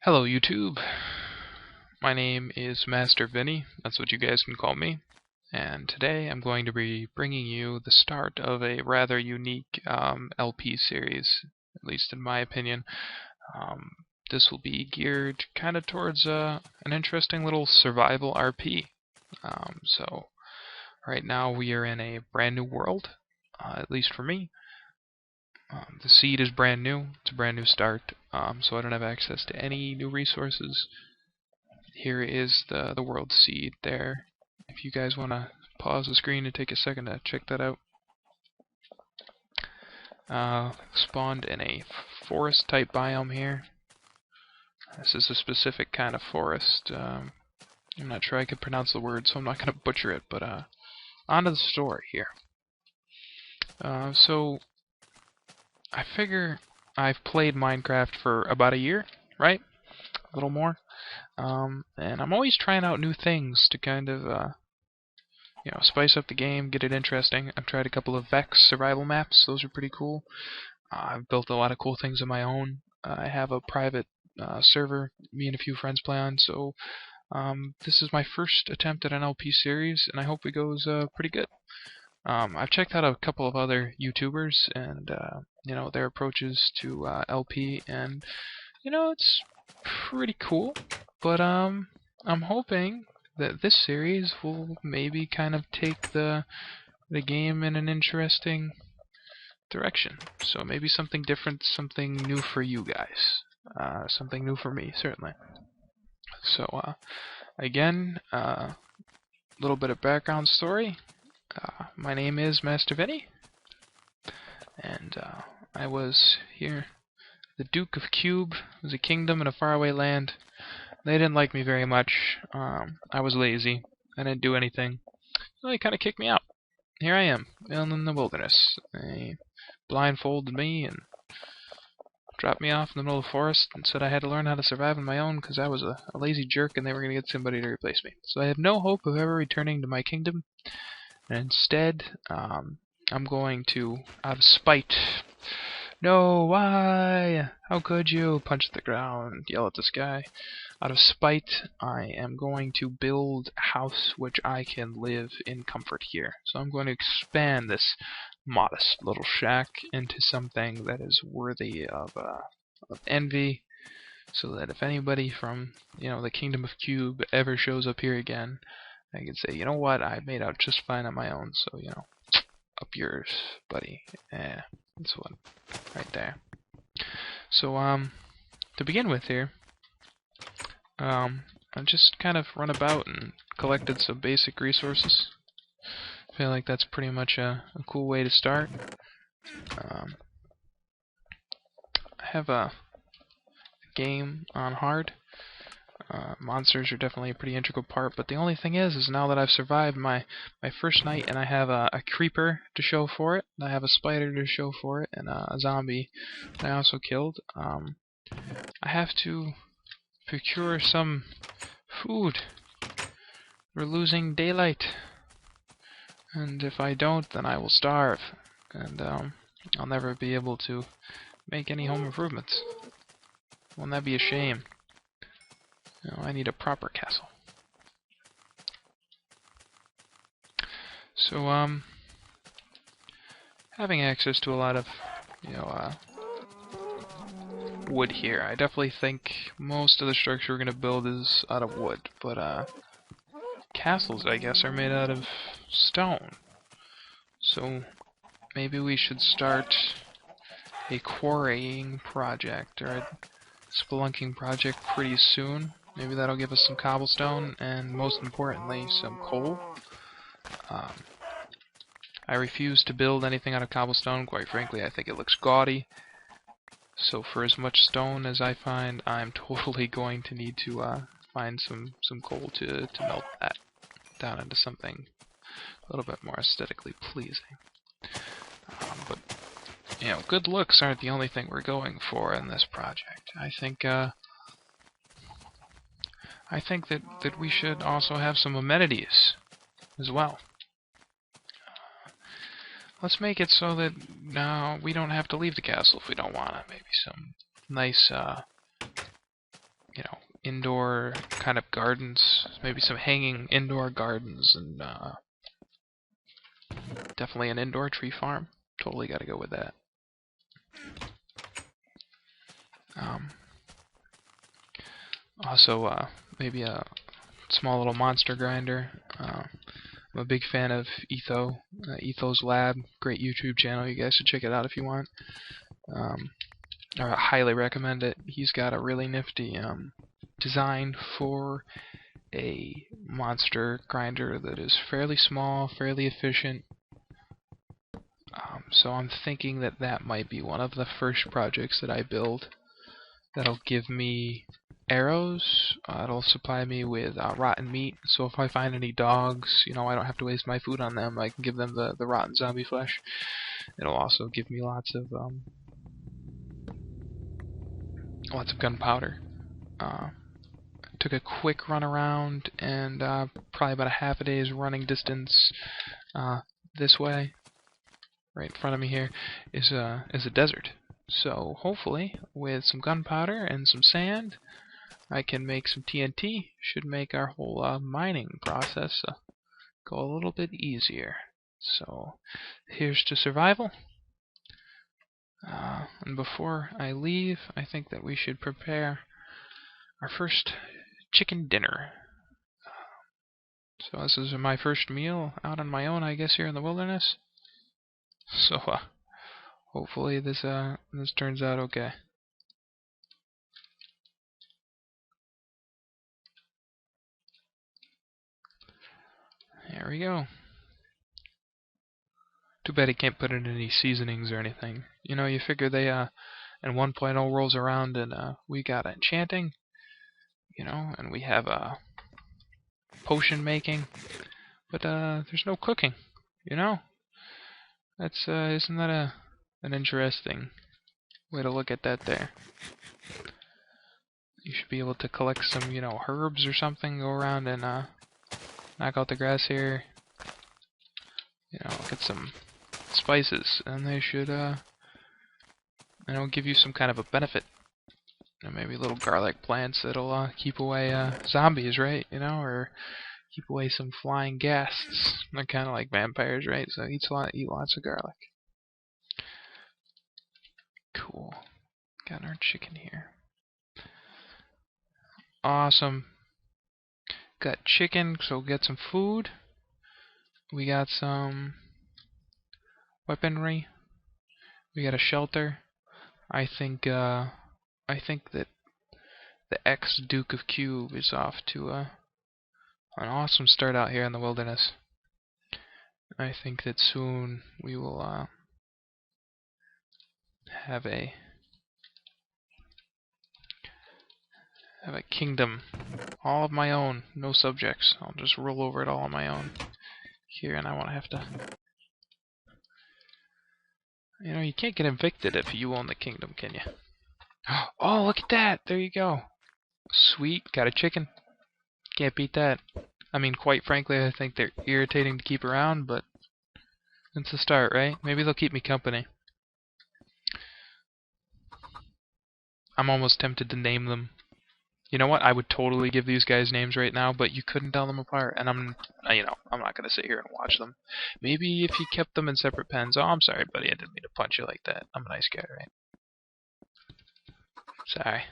Hello YouTube, my name is mastervini, that's what you guys can call me, and today I'm going to be bringing you the start of a rather unique LP series, at least in my opinion. This will be geared kind of towards an interesting little survival RP. So right now we are in a brand new world, at least for me. The seed is brand new, it's a brand new start, so I don't have access to any new resources. Here is the world seed there. If you guys want to pause the screen and take a second to check that out. Spawned in a forest type biome here. This is a specific kind of forest. I'm not sure I could pronounce the word, so I'm not going to butcher it, but onto the story here. So I figure I've played Minecraft for about a year, right? A little more. And I'm always trying out new things to kind of, spice up the game, get it interesting. I've tried a couple of Vex survival maps. Those are pretty cool. I've built a lot of cool things of my own. I have a private server me and a few friends play on, so this is my first attempt at an LP series, and I hope it goes pretty good. I've checked out a couple of other YouTubers and their approaches to LP, and it's pretty cool. But I'm hoping that this series will maybe kind of take the game in an interesting direction. So maybe something different, something new for you guys, something new for me certainly. So again, a little bit of background story. My name is mastervini, and I was here. The Duke of Cube was a kingdom in a faraway land. They didn't like me very much. I was lazy. I didn't do anything. So they kind of kicked me out. Here I am, in the wilderness. They blindfolded me and dropped me off in the middle of the forest and said I had to learn how to survive on my own because I was a lazy jerk and they were going to get somebody to replace me. So I have no hope of ever returning to my kingdom. And instead, I'm going to, out of spite, no, why? How could you? Punch the ground, yell at the sky. Out of spite, I am going to build a house which I can live in comfort here. So I'm going to expand this modest little shack into something that is worthy of envy, so that if anybody from the Kingdom of Cube ever shows up here again, I can say, you know what, I made out just fine on my own, so up yours, buddy. That's one right there. So to begin with here, I just kind of run about and collected some basic resources. I feel like that's pretty much a cool way to start. I have a game on hard. Monsters are definitely a pretty integral part, but the only thing is now that I've survived my first night and I have a creeper to show for it, and I have a spider to show for it, and a zombie that I also killed, I have to procure some food. We're losing daylight, and if I don't, then I will starve, and I'll never be able to make any home improvements. Wouldn't that be a shame? I need a proper castle. So, having access to a lot of, wood here. I definitely think most of the structure we're going to build is out of wood, but, castles, I guess, are made out of stone. So, maybe we should start a quarrying project, or a spelunking project pretty soon. Maybe that'll give us some cobblestone, and most importantly, some coal. I refuse to build anything out of cobblestone. Quite frankly, I think it looks gaudy. So for as much stone as I find, I'm totally going to need to find some coal to melt that down into something a little bit more aesthetically pleasing. But good looks aren't the only thing we're going for in this project. I think that we should also have some amenities as well. Let's make it so that now we don't have to leave the castle if we don't want to. Maybe some nice indoor kind of gardens, maybe some hanging indoor gardens, and definitely an indoor tree farm. Totally got to go with that. Also, maybe a small little monster grinder. I'm a big fan of Etho's Lab. Great YouTube channel. You guys should check it out if you want. I highly recommend it. He's got a really nifty design for a monster grinder that is fairly small, fairly efficient. So I'm thinking that that might be one of the first projects that I build. That'll give me arrows. It'll supply me with rotten meat. So if I find any dogs, I don't have to waste my food on them. I can give them the rotten zombie flesh. It'll also give me lots of gunpowder. Took a quick run around, and probably about a half a day's running distance this way. Right in front of me here is a desert. So hopefully, with some gunpowder and some sand, I can make some TNT. Should make our whole mining process go a little bit easier. So here's to survival. And before I leave, I think that we should prepare our first chicken dinner. So this is my first meal out on my own, I guess, here in the wilderness. So hopefully this turns out okay. There we go. Too bad he can't put in any seasonings or anything. You figure they and 1.0 rolls around and we got enchanting, and we have potion making, but there's no cooking, That's isn't that an interesting way to look at that there? You should be able to collect some, herbs or something, go around and knock out the grass here. Get some spices, and they should, give you some kind of a benefit. Maybe little garlic plants that'll keep away zombies, right? Or keep away some flying ghasts. They're kind of like vampires, right? So eat lots of garlic. Cool. Got our chicken here. Awesome. Got chicken, so get some food. We got some weaponry. We got a shelter. I think that the ex-Duke of Cube is off to an awesome start out here in the wilderness. I think that soon we will have a kingdom all of my own, no subjects. I'll just rule over it all on my own here, and I won't have to. You can't get evicted if you own the kingdom, can you? Oh, look at that! There you go. Sweet, got a chicken. Can't beat that. I mean, quite frankly, I think they're irritating to keep around, but it's a start, right? Maybe they'll keep me company. I'm almost tempted to name them. You know what? I would totally give these guys names right now, but you couldn't tell them apart, and I'm not gonna sit here and watch them. Maybe if you kept them in separate pens. Oh, I'm sorry, buddy. I didn't mean to punch you like that. I'm a nice guy, right? Sorry.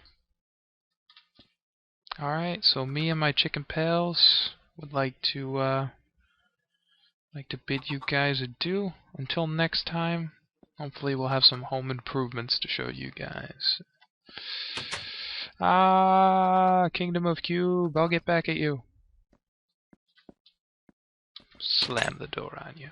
Alright, so me and my chicken pals would like to bid you guys adieu. Until next time, hopefully we'll have some home improvements to show you guys. Kingdom of Cube, I'll get back at you. Slam the door on you.